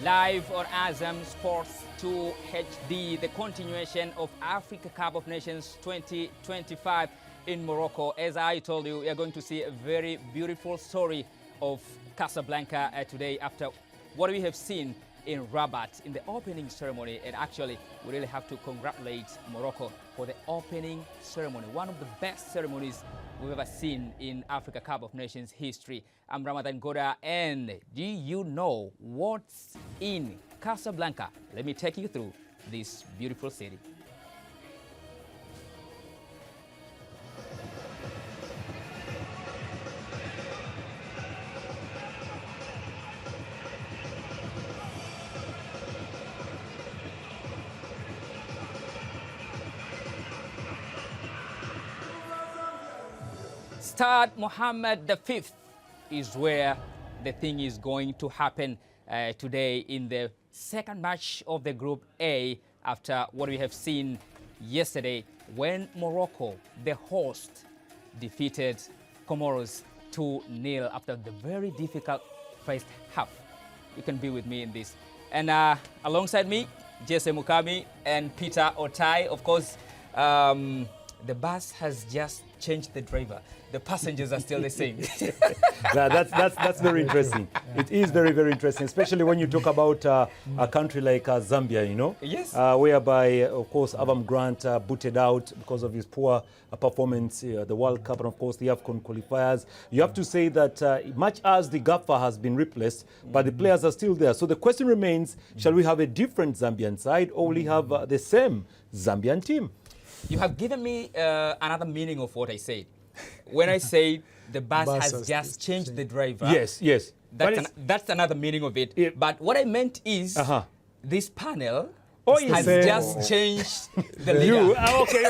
live on Azam Sports 2 HD, the continuation of Africa Cup of Nations 2025 in Morocco. As I told you, we are going to see a very beautiful story of Casablanca today after what we have seen in Rabat in the opening ceremony. And actually, we really have to congratulate Morocco for the opening ceremony, one of the best ceremonies we've ever seen in Africa Cup of Nations history. I'm Ramadhan Ngoda, and do you know what's in Casablanca? Let me take you through this beautiful city. Stade Mohammed V is where the thing is going to happen today in the second match of the Group A after what we have seen yesterday when Morocco, the host, defeated Comoros 2-0 after the very difficult first half. You can be with me in this. And alongside me, Jesse Mukami and Peter Otai. Of course, the bus has just changed the driver. The passengers are still the same. That's very interesting. Yeah. It is very, very interesting, especially when you talk about a country like Zambia, you know? Yes. Whereby, of course, Avram Grant booted out because of his poor performance, the World Cup and, of course, the AFCON qualifiers. You have to say that much as the gaffer has been replaced, but the players are still there. So the question remains, shall we have a different Zambian side or will we have the same Zambian team? You have given me another meaning of what I said. When I say the bus has just changed the driver. Yes, yes. That's another meaning of it. But what I meant is this panel has just changed the leader. Okay.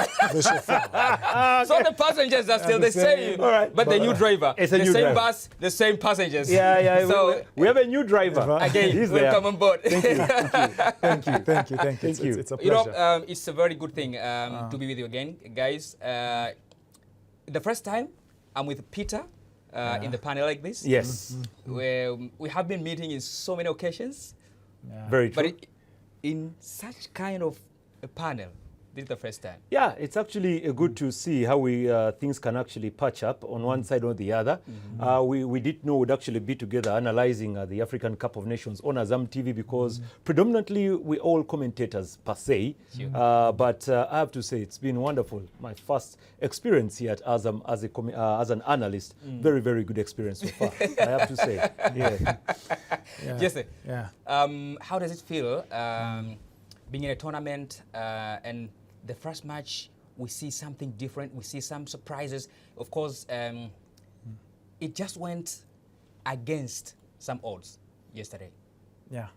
So the passengers are still the same. All right. But the new driver, the same driver. Bus, the same passengers. Yeah, yeah. So we have a new driver. Again, welcome on board. Thank you. Thank you. It's a pleasure. You know, it's a very good thing to be with you again, guys. The first time I'm with Peter in the panel like this. Yes. We have been meeting in so many occasions. Yeah. Very true. But in such kind of a panel, this is the first time. Yeah, it's actually good to see how things can actually patch up on one side or the other. We didn't know we'd actually be together analyzing the African Cup of Nations on Azam TV because predominantly we're all commentators per se. Sure. But I have to say it's been wonderful. My first experience here at Azam as an analyst. Very, very good experience so far, I have to say. Yeah. Jesse, yeah. How does it feel being in a tournament and the first match, we see something different, we see some surprises. Of course, it just went against some odds yesterday. Yeah,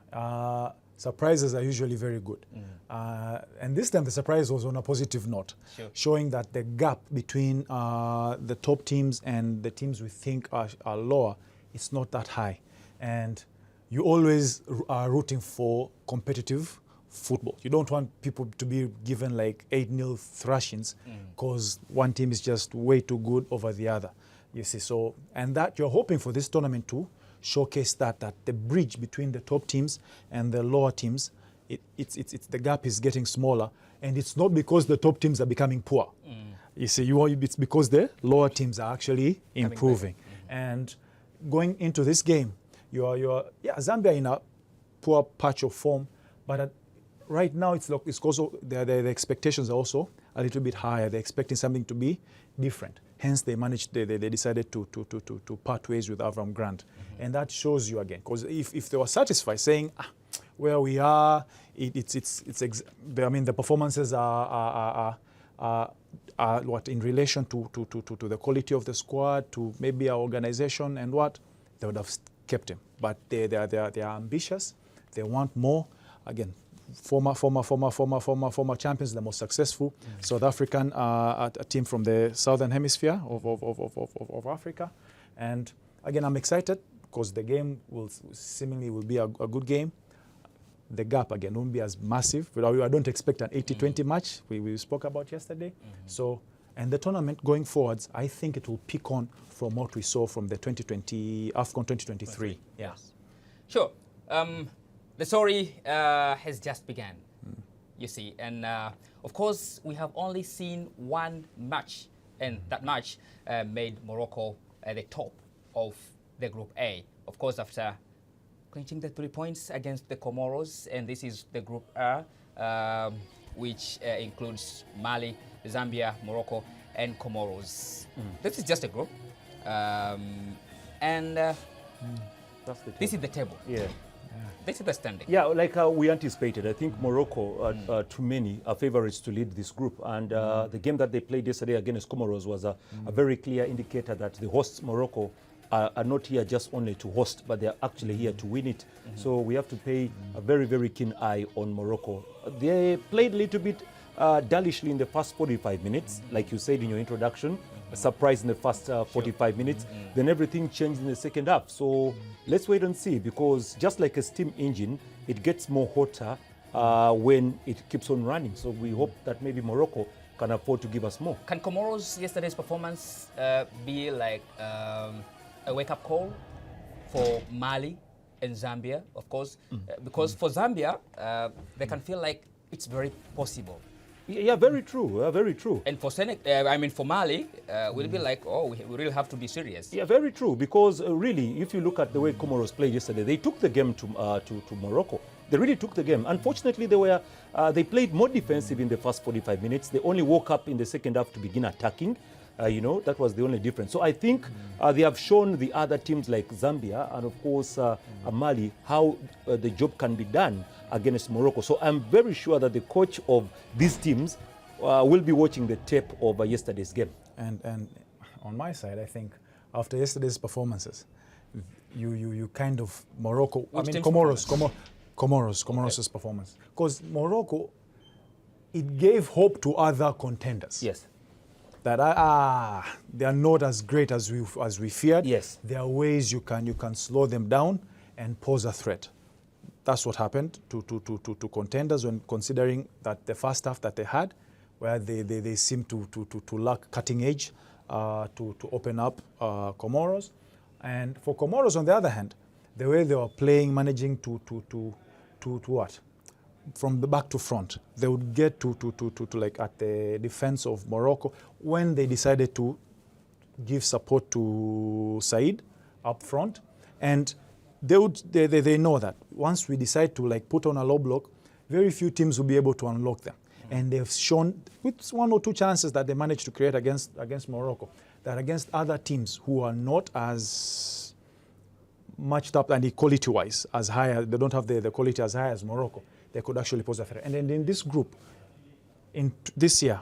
surprises are usually very good. And this time the surprise was on a positive note, showing that the gap between the top teams and the teams we think are lower, it's not that high. And you always are rooting for competitive football. You don't want people to be given like 8-0 thrashings because one team is just way too good over the other. You see, so, and that you're hoping for this tournament to showcase that the bridge between the top teams and the lower teams, it's the gap is getting smaller, and it's not because the top teams are becoming poor. You see, it's because the lower teams are actually improving. And going into this game, Zambia in a poor patch of form, but right now, it's also the expectations are also a little bit higher. They're expecting something to be different. Hence, they decided to part ways with Avram Grant, and that shows you again. Because if they were satisfied, saying where we are, the performances are what in relation to the quality of the squad, to maybe our organization, and what they would have kept him. But they are ambitious. They want more. Again, former champions, the most successful South African a team from the southern hemisphere of Africa. And again, I'm excited because the game will seemingly be a good game. The gap again won't be as massive. But I don't expect an 80-20 match we spoke about yesterday. So, and the tournament going forwards, I think it will pick on from what we saw from the 2020 AFCON 2023. Yes. Sure. The story has just begun, you see. And of course, we have only seen one match, and that match made Morocco at the top of the Group A. Of course, after clinching the 3 points against the Comoros, and this is the Group A, which includes Mali, Zambia, Morocco, and Comoros. This is just a group. This is the table. Yeah. This is the standing. Yeah, like we anticipated. I think Morocco, to many, are favorites to lead this group. And the game that they played yesterday against Comoros was a very clear indicator that the hosts, Morocco, are not here just only to host, but they're actually here to win it. So we have to pay a very, very keen eye on Morocco. They played a little bit dullishly in the first 45 minutes, like you said in your introduction. A surprise in the first 45 minutes. Then everything changed in the second half. So let's wait and see, because just like a steam engine, it gets more hotter when it keeps on running. So we hope that maybe Morocco can afford to give us more. Can Comoros' yesterday's performance be like a wake-up call for Mali and Zambia, of course? Because for Zambia, they can feel like it's very possible. Yeah, very true. Very true. And for for Mali, we'll be like, oh, we really have to be serious. Yeah, very true. Because really, if you look at the way Comoros played yesterday, they took the game to Morocco. They really took the game. Unfortunately, they played more defensive in the first 45 minutes. They only woke up in the second half to begin attacking. That was the only difference. So I think they have shown the other teams like Zambia and, of course, Mali how the job can be done against Morocco. So I'm very sure that the coach of these teams will be watching the tape of yesterday's game. And on my side, I think after yesterday's performances, you kind of Morocco. Comoros' performance, because Morocco, it gave hope to other contenders. Yes. That they are not as great as we feared. Yes. There are ways you can slow them down and pose a threat. That's what happened to contenders, when considering that the first half that they had, where they seemed to lack cutting edge to open up Comoros. And for Comoros, on the other hand, the way they were playing, managing to what? From the back to front, they would get to like at the defense of Morocco, when they decided to give support to Said up front, and they know that once we decide to like put on a low block, very few teams will be able to unlock them. And they've shown with one or two chances that they managed to create against Morocco, that against other teams who are not as matched up and quality-wise as high, they don't have the quality as high as Morocco, they could actually pose a threat. And then in this group, in this year,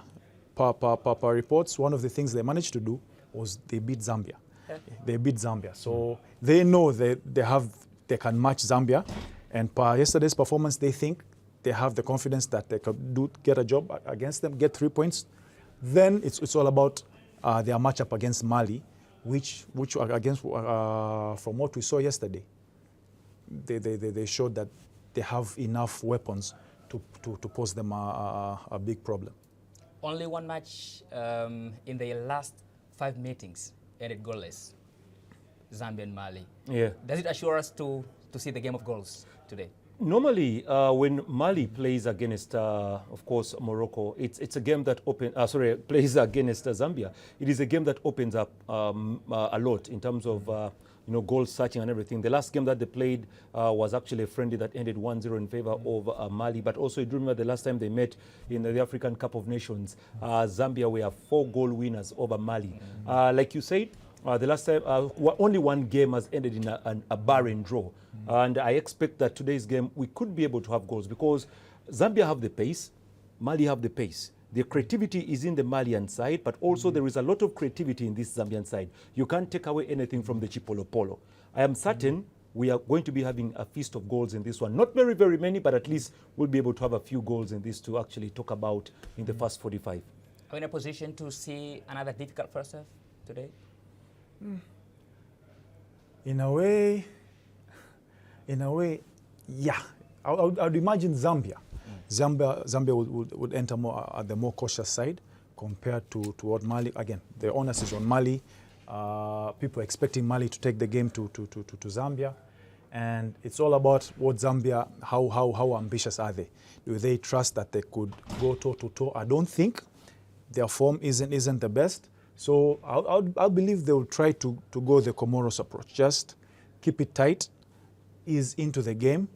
per reports, one of the things they managed to do was they beat Zambia. They beat Zambia. So they know they can match Zambia. And per yesterday's performance, they think they have the confidence that they could get a job against them, get 3 points. Then it's all about their matchup against Mali, which against from what we saw yesterday, they showed that they have enough weapons to pose them a big problem. Only one match in the last 5 meetings ended goalless. Zambia and Mali. Yeah. Does it assure us to see the game of goals today? Normally, when Mali plays against, of course, Morocco, it's a game that plays against Zambia. It is a game that opens up a lot in terms of goal searching and everything. The last game that they played was actually a friendly that ended 1-0 in favor of Mali. But also, you remember the last time they met in the African Cup of Nations, Zambia were 4-goal winners over Mali. Like you said, the last time, only one game has ended in a barren draw. And I expect that today's game, we could be able to have goals, because Zambia have the pace, Mali have the pace. The creativity is in the Malian side, but also there is a lot of creativity in this Zambian side. You can't take away anything from the Chipolopolo. I am certain we are going to be having a feast of goals in this one. Not very, very many, but at least we'll be able to have a few goals in this to actually talk about in the first 45. Are we in a position to see another difficult first half today? In a way, yeah. I would imagine Zambia. Zambia would enter more at the more cautious side compared to what Mali. Again, the onus is on Mali. People are expecting Mali to take the game to Zambia. And it's all about what Zambia, how ambitious are they? Do they trust that they could go toe-to-toe? I don't think. Their form isn't the best. So I'll believe they will try to go the Comoros approach. Just keep it tight, ease into the game,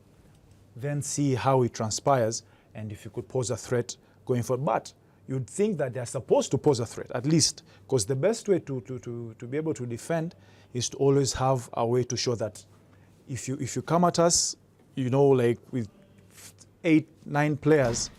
then see how it transpires, and if you could pose a threat going forward. But you'd think that they're supposed to pose a threat, at least, because the best way to be able to defend is to always have a way to show that if you come at us, you know, like with 8, 9 players,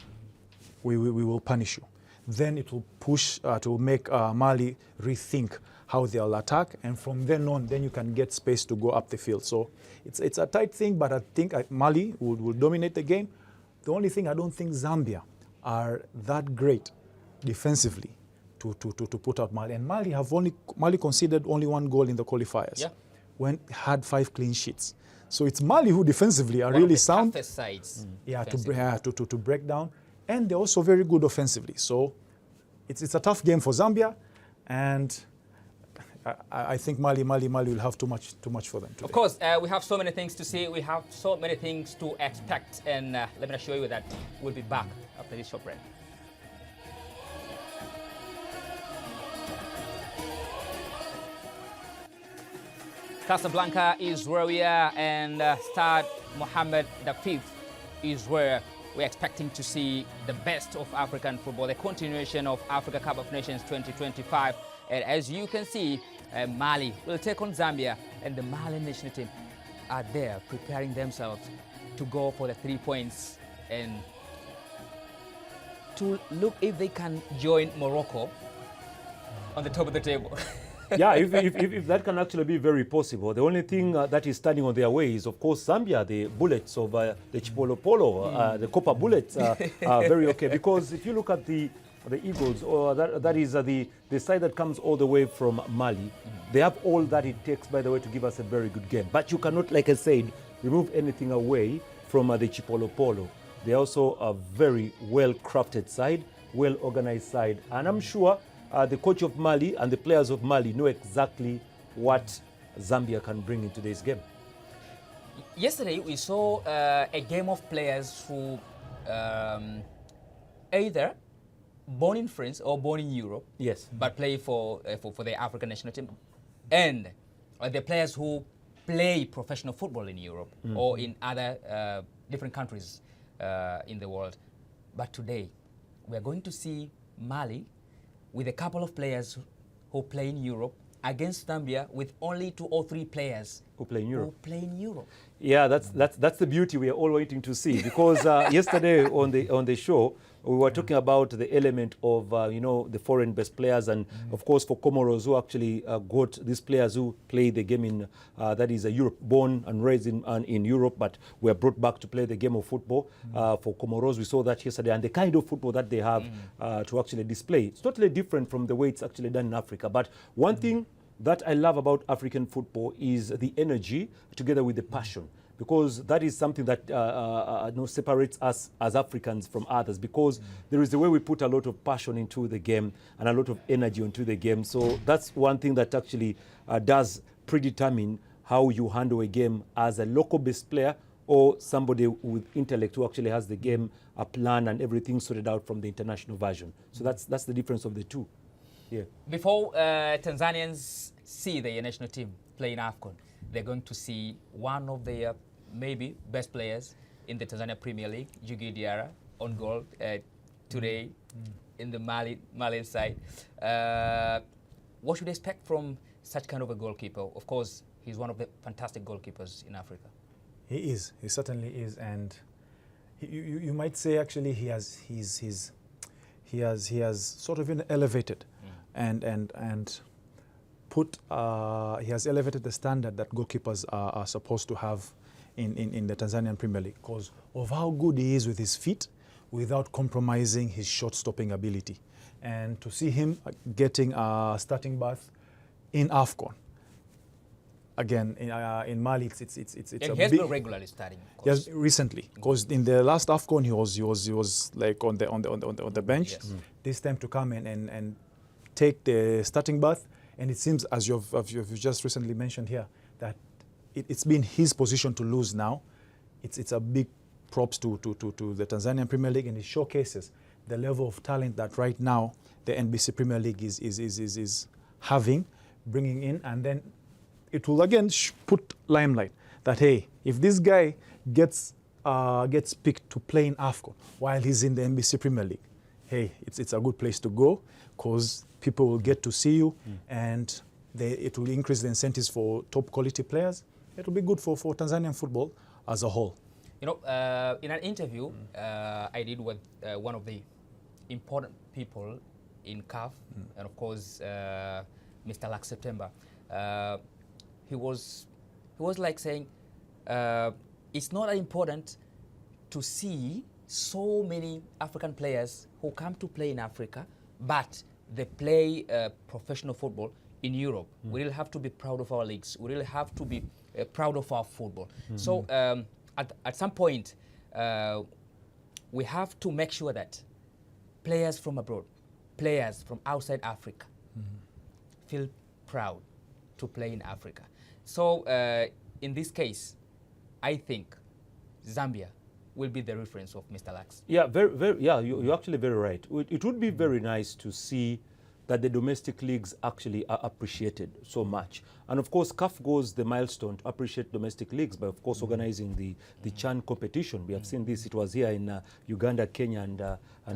we will punish you. Then it will push to make Mali rethink how they'll attack, and from then on, then you can get space to go up the field. So it's a tight thing, but I think Mali will dominate the game. The only thing, I don't think Zambia are that great defensively to put out Mali. And Mali conceded only 1 goal in the qualifiers. Yeah. When had 5 clean sheets. So it's Mali who defensively are really sound. Toughest sides. Yeah, to break down. And they're also very good offensively. So it's a tough game for Zambia, and I think Mali will have too much for them today. Of course, we have so many things to see. We have so many things to expect, and let me assure you that we'll be back after this short break. Casablanca is where we are, and Stade Mohammed V is where we're expecting to see the best of African football, the continuation of Africa Cup of Nations 2025. And as you can see, Mali will take on Zambia, and the Mali national team are there preparing themselves to go for the 3 points and to look if they can join Morocco on the top of the table. Yeah, if that can actually be very possible. The only thing that is standing on their way is, of course, Zambia. The Bullets of the Chipolopolo, the Copper Bullets are very okay. Because if you look at the Eagles, or that is the side that comes all the way from Mali, they have all that it takes, by the way, to give us a very good game. But you cannot, like I said, remove anything away from the Chipolopolo. They're also a very well-crafted side, well-organized side. And I'm sure the coach of Mali and the players of Mali know exactly what Zambia can bring into this game. Yesterday, we saw a game of players who either born in France or born in Europe, yes, but play for the African national team, and the players who play professional football in Europe or in other different countries in the world. But today, we're going to see Mali with a couple of players who play in Europe against Zambia with only 2 or 3 players who play in Europe. Yeah, that's the beauty we are all waiting to see. Because yesterday on the show, we were talking about the element of the foreign best players, and of course for Comoros, who actually got these players who play the game in that is Europe, born and raised in Europe, but were brought back to play the game of football. For Comoros, we saw that yesterday, and the kind of football that they have to actually display. It's totally different from the way it's actually done in Africa. But one thing that I love about African football is the energy together with the passion, because that is something that separates us as Africans from others, because there is the way we put a lot of passion into the game and a lot of energy into the game. So that's one thing that actually does predetermine how you handle a game as a local-based player or somebody with intellect who actually has the game a plan and everything sorted out from the international version. So that's the difference of the two. Yeah. Before Tanzanians see their national team play in AFCON, they're going to see one of their maybe best players in the Tanzania Premier League, Djigui Diarra, on goal today in the Malian side. What should they expect from such kind of a goalkeeper? Of course, he's one of the fantastic goalkeepers in Africa. He is. He certainly is, and you might say actually he has sort of been elevated, and put he has elevated the standard that goalkeepers are supposed to have in the Tanzanian Premier League, because of how good he is with his feet without compromising his shot-stopping ability. And to see him getting a starting berth in AFCON, again, in Mali, it's he has been regularly starting. Yes, recently, because in the last AFCON he was like on the bench. Yes. This time to come in and take the starting berth, and it seems, as you've just recently mentioned here, that it's been his position to lose now. It's a big props to the Tanzanian Premier League, and it showcases the level of talent that right now the NBC Premier League is having, bringing in, and then it will again put limelight that, hey, if this guy gets picked to play in AFCON while he's in the NBC Premier League, hey, it's a good place to go, because people will get to see you, and it will increase the incentives for top quality players. It will be good for Tanzanian football as a whole. You know, in an interview I did with one of the important people in CAF, and of course Mr. Lax September, he was like saying it's not important to see so many African players who come to play in Africa, but they play professional football in Europe. We really have to be proud of our leagues. We really have to be proud of our football. So at some point, we have to make sure that players from abroad, players from outside Africa, feel proud to play in Africa. So in this case, I think Zambia will be the reference of Mr. Lax. Yeah, you're actually very right. It would be very nice to see that the domestic leagues actually are appreciated so much. And of course, CAF goes the milestone to appreciate domestic leagues by, of course, organizing the CHAN competition. We have seen this. It was here in Uganda, Kenya, and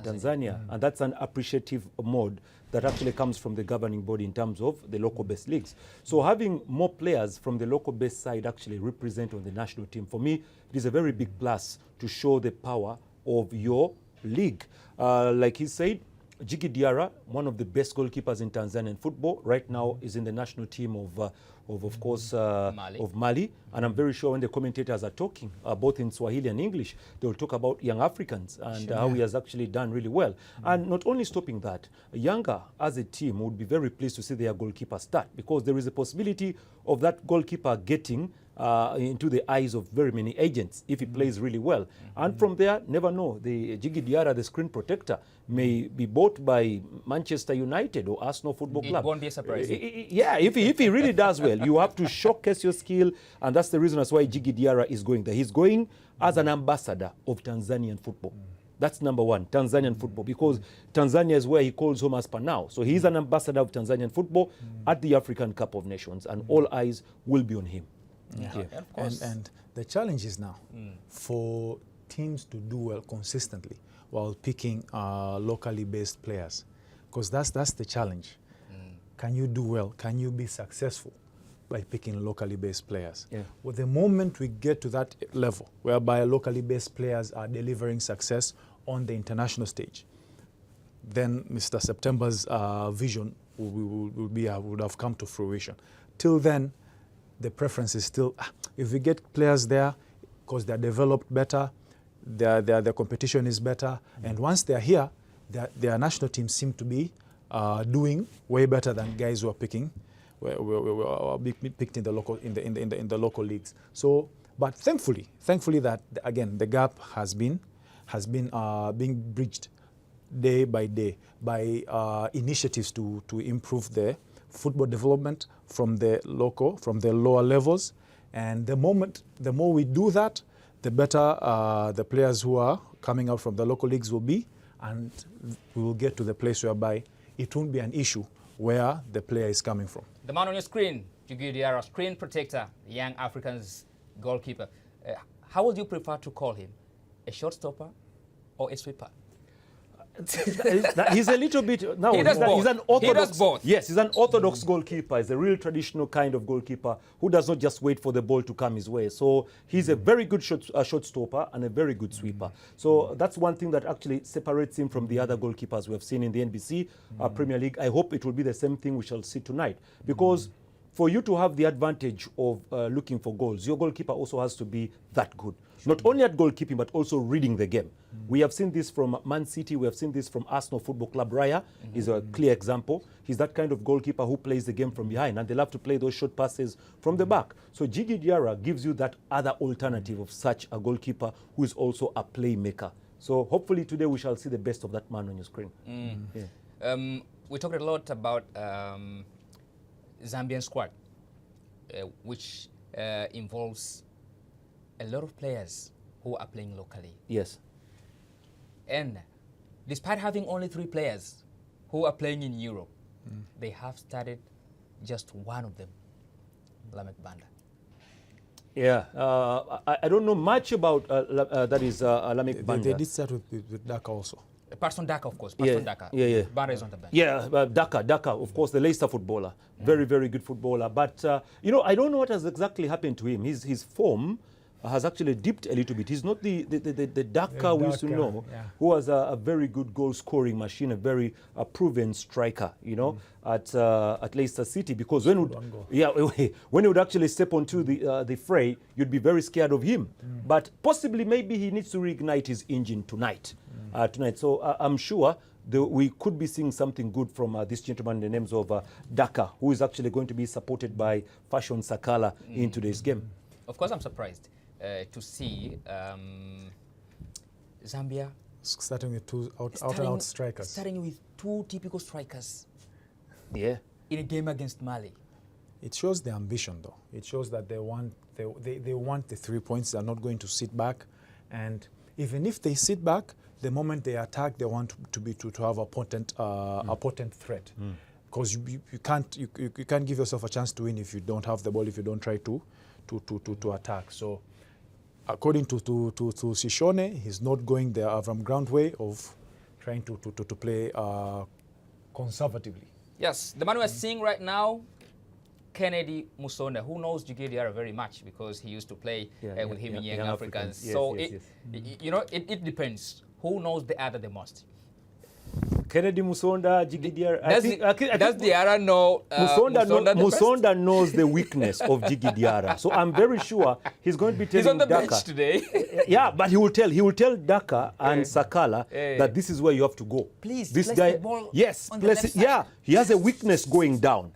Tanzania. And that's an appreciative mode that actually comes from the governing body in terms of the local-based leagues. So having more players from the local-based side actually represent on the national team, for me, it is a very big plus to show the power of your league. Like he said, Jiki Diarra, one of the best goalkeepers in Tanzanian football, right now is in the national team of course, Mali. And I'm very sure when the commentators are talking, both in Swahili and English, they will talk about young Africans and how he has actually done really well. And not only stopping that, Yanga as a team would be very pleased to see their goalkeeper start, because there is a possibility of that goalkeeper getting into the eyes of very many agents if he plays really well. And from there, never know, the Jiki Diarra, the screen protector, may be bought by Manchester United or Arsenal Football Club. It won't be a surprise. Yeah, if he really does well, you have to showcase your skill, and that's the reason as why Jiki Diarra is going there. He's going as an ambassador of Tanzanian football. That's number one, Tanzanian football, because Tanzania is where he calls home as per now. So he's an ambassador of Tanzanian football at the African Cup of Nations, and all eyes will be on him. Yeah. Yeah, of course. And the challenge is now for teams to do well consistently while picking locally based players, because that's the challenge. Can you do well? Can you be successful by picking locally based players? Yeah. Well, the moment we get to that level whereby locally based players are delivering success on the international stage, then Mr. September's vision would have come to fruition. Till then, the preference is still, if we get players there, because they're developed better, their competition is better, and once they're here, their national teams seem to be doing way better than guys who are picked in the local leagues. So, but thankfully that again the gap has been being bridged day by day by initiatives to improve the football development from the lower levels, and the more we do that, the better the players who are coming out from the local leagues will be, and we will get to the place whereby it won't be an issue where the player is coming from. The man on your screen, Jiki Diarra, screen protector, young Africans goalkeeper. How would you prefer to call him? A shortstopper or a sweeper? He's a little bit now. He's an orthodox. He does both. Yes, he's an orthodox goalkeeper. He's a real traditional kind of goalkeeper who does not just wait for the ball to come his way. So he's a very good shortstopper and a very good sweeper. So that's one thing that actually separates him from the other goalkeepers we have seen in the NBC Premier League. I hope it will be the same thing we shall see tonight, because for you to have the advantage of looking for goals, your goalkeeper also has to be that good. Not only at goalkeeping, but also reading the game. We have seen this from Man City. We have seen this from Arsenal Football Club. Raya is a clear example. He's that kind of goalkeeper who plays the game from behind, and they love to play those short passes from the back. So Jiki Diarra gives you that other alternative of such a goalkeeper who is also a playmaker. So hopefully today we shall see the best of that man on your screen. Yeah. We talked a lot about Zambian squad, which involves a lot of players who are playing locally. Yes. And despite having only 3 players who are playing in Europe, they have started just one of them, Lamek Banda. Yeah, I don't know much about Lamek Banda. They did start with Dhaka also. Patson Daka, of course. Patson Daka. Yeah. Banda is on the bench. Yeah, Daka, of course, the Leicester footballer. Very, very good footballer. But, you know, I don't know what has exactly happened to him. His form has actually dipped a little bit. He's not the Daka we used to know, who was a very good goal-scoring machine, a very proven striker, you know, at Leicester City. Because when he would actually step onto the fray, you'd be very scared of him. But possibly, maybe he needs to reignite his engine tonight. So I'm sure we could be seeing something good from this gentleman in the names of Daka, who is actually going to be supported by Fashion Sakala in today's game. Of course, I'm surprised to see Zambia starting with 2 out-and-out strikers. Starting with 2 typical strikers. Yeah. In a game against Mali. It shows the ambition, though. It shows that they want the 3 points. They're not going to sit back, and even if they sit back, the moment they attack, they want to have a potent threat. Because you can't give yourself a chance to win if you don't have the ball, if you don't try to attack. So, according to Sishone, he's not going the Avram Grant way of trying to play conservatively. Yes, the man we're seeing right now, Kennedy Musonda, who knows Djigui Diarra very much because he used to play with him in Young Africans. Yes, so yes. It depends. Who knows the other the most? Kennedy Musonda, Djigui Diarra. Does Diarra know? Musonda knows the weakness of Djigui Diarra. So I'm very sure he's going to be telling He's on the Daka bench today. Yeah, but he will tell Daka and Sakala that this is where you have to go. Please, this place guy, the ball yes, on the left side. Yeah, he has a weakness going down.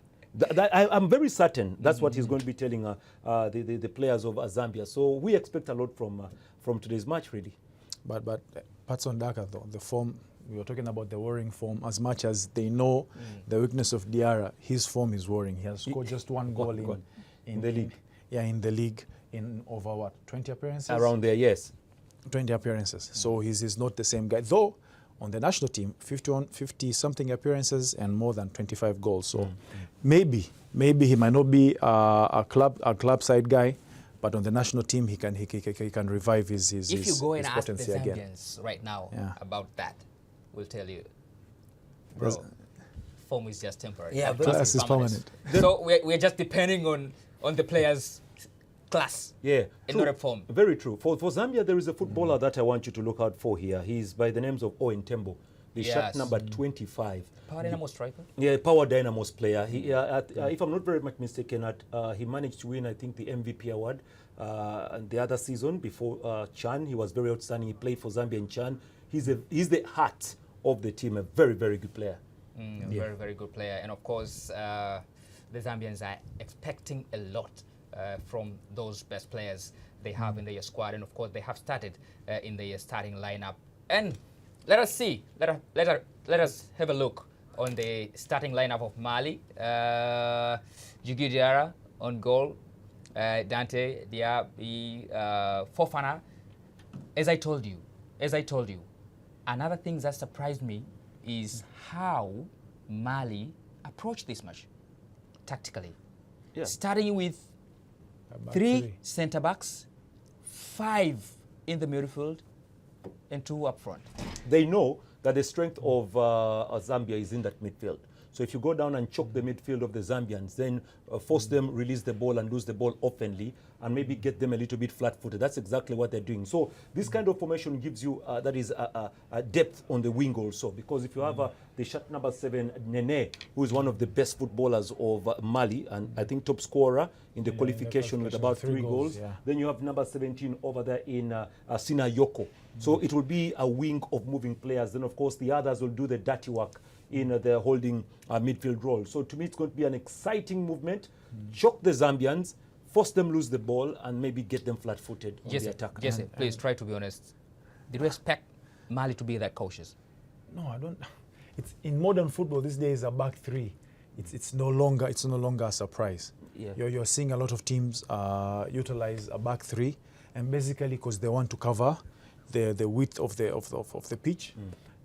I'm very certain that's what he's going to be telling the players of Zambia. So we expect a lot from today's match, really. But Patson Daka, though, the form, we were talking about the worrying form. As much as they know the weakness of Diarra, his form is worrying. He has scored just 1 goal in the league. In the league in over what, 20 appearances? Around there, yes. 20 appearances. So he's not the same guy. Though on the national team, 50-something appearances and more than 25 goals. So maybe he might not be a club side guy, but on the national team he can revive his If you go and ask the potency again. Zambians right now about that, we'll tell you, bro, form is just temporary. Yeah, class is permanent. So we're just depending on the players' class. Yeah, and not a form. Very true. For Zambia, there is a footballer that I want you to look out for here. He's by the names of Owen Tembo, the shirt number 25. Power Dynamo striker? Yeah, Power Dynamos player. He, if I'm not very much mistaken, he managed to win, I think, the MVP award the other season before Chan. He was very outstanding. He played for Zambia in Chan. He's the heart of the team, a very, very good player. Very, very good player. And of course, the Zambians are expecting a lot from those best players they have in their squad. And of course, they have started in their starting lineup. And let us see, let us have a look on the starting lineup of Mali. Djigui Diarra on goal, Dante, Diaby, Fofana. As I told you, another thing that surprised me is how Mali approached this match tactically. Yeah. Starting with 3 centre-backs, 5 in the midfield, and 2 up front. They know that the strength of Zambia is in that midfield. So if you go down and choke the midfield of the Zambians, then force them, release the ball and lose the ball oftenly, and maybe get them a little bit flat-footed. That's exactly what they're doing. So this kind of formation gives you, that is a depth on the wing also, because if you have the shot number 7, Nene, who is one of the best footballers of Mali, and I think top scorer in the qualification with about 3 goals. Then you have number 17 over there in Sina Yoko. So it will be a wing of moving players. Then, of course, the others will do the dirty work in the holding midfield role. So to me, it's going to be an exciting movement. Choke the Zambians, force them lose the ball, and maybe get them flat-footed on the attack. Jesse, please try to be honest. Did you expect Mali to be that cautious? No, I don't. It's in modern football these days, a back 3. It's no longer a surprise. you're seeing a lot of teams utilize a back three, and basically because they want to cover the width of the pitch,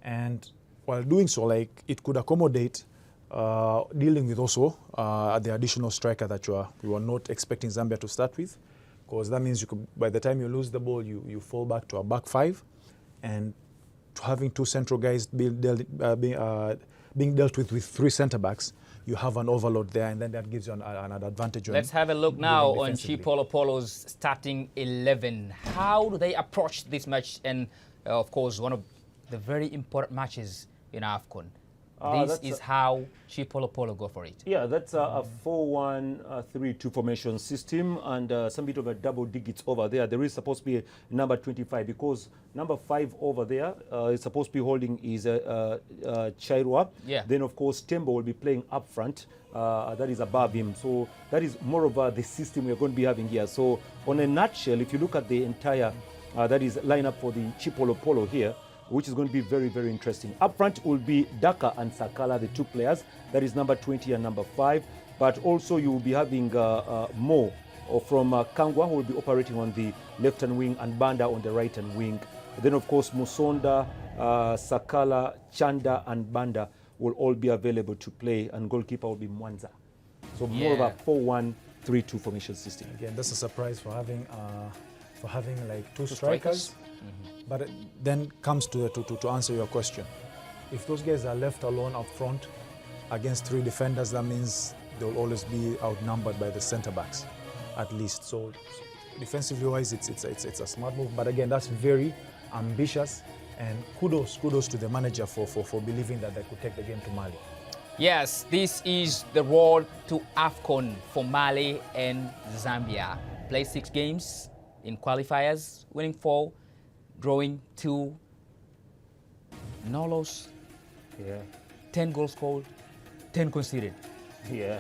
and while doing so, like, it could accommodate dealing with also the additional striker that you are not expecting Zambia to start with, because that means you could, by the time you lose the ball, you fall back to a back five, and having two central guys being dealt with three centre backs, you have an overload there, and then that gives you an advantage. Let's have a look now on Chipolopolo's starting 11. How do they approach this match? And of course, one of the very important matches in AFCON. This is how Chipolopolo go for it. Yeah, that's a 4-1-3-2 formation system, and some bit of a double digits over there. There is supposed to be a number 25, because number 5 over there is supposed to be holding is Chairwa. Yeah. Then, of course, Tembo will be playing up front. That is above him. So that is more of the system we're going to be having here. So on a nutshell, if you look at the entire that is lineup for the Chipolopolo here, which is going to be very, very interesting. Up front will be Daka and Sakala, the two players. That is number 20 and number 5. But also you will be having Mo from Kangwa, who will be operating on the left-hand wing, and Banda on the right-hand wing. Then, of course, Musonda, Sakala, Chanda, and Banda will all be available to play, and goalkeeper will be Mwanza. So more of a 4-1-3-2 formation system. Again, that's a surprise for having like two strikers. But it then comes to answer your question. If those guys are left alone up front against 3 defenders, that means they'll always be outnumbered by the centre backs, at least. So defensively wise, it's a smart move. But again, that's very ambitious, and kudos to the manager for believing that they could take the game to Mali. Yes, this is the road to AFCON for Mali and Zambia. Played 6 games in qualifiers, winning 4, drawing 2, no loss, 10 goals scored, 10 conceded. Yeah,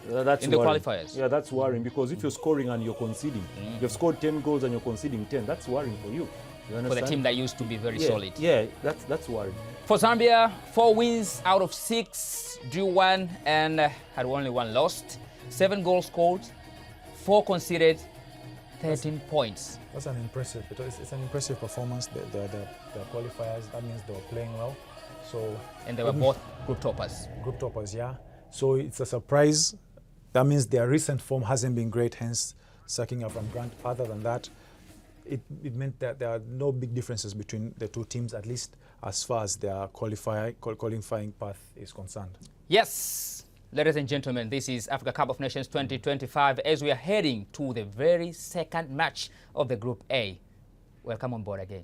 that's in the worrying. qualifiers. Yeah, that's worrying, because if you're scoring and you're conceding, you've scored 10 goals and you're conceding 10, that's worrying for you. You understand? For the team that used to be very solid. Yeah, that's worrying. For Zambia, 4 wins out of 6, drew 1 and had only 1 lost. 7 goals scored, 4 conceded, 13 points. That's an impressive. It's an impressive performance. The qualifiers. That means they were playing well. So and they were both group toppers. Group toppers, yeah. So it's a surprise. That means their recent form hasn't been great. Hence, sucking up from Grant. Other than that, it meant that there are no big differences between the two teams, at least as far as their qualifying path is concerned. Yes. Ladies and gentlemen, this is Africa Cup of Nations 2025 as we are heading to the very second match of the Group A. Welcome on board again.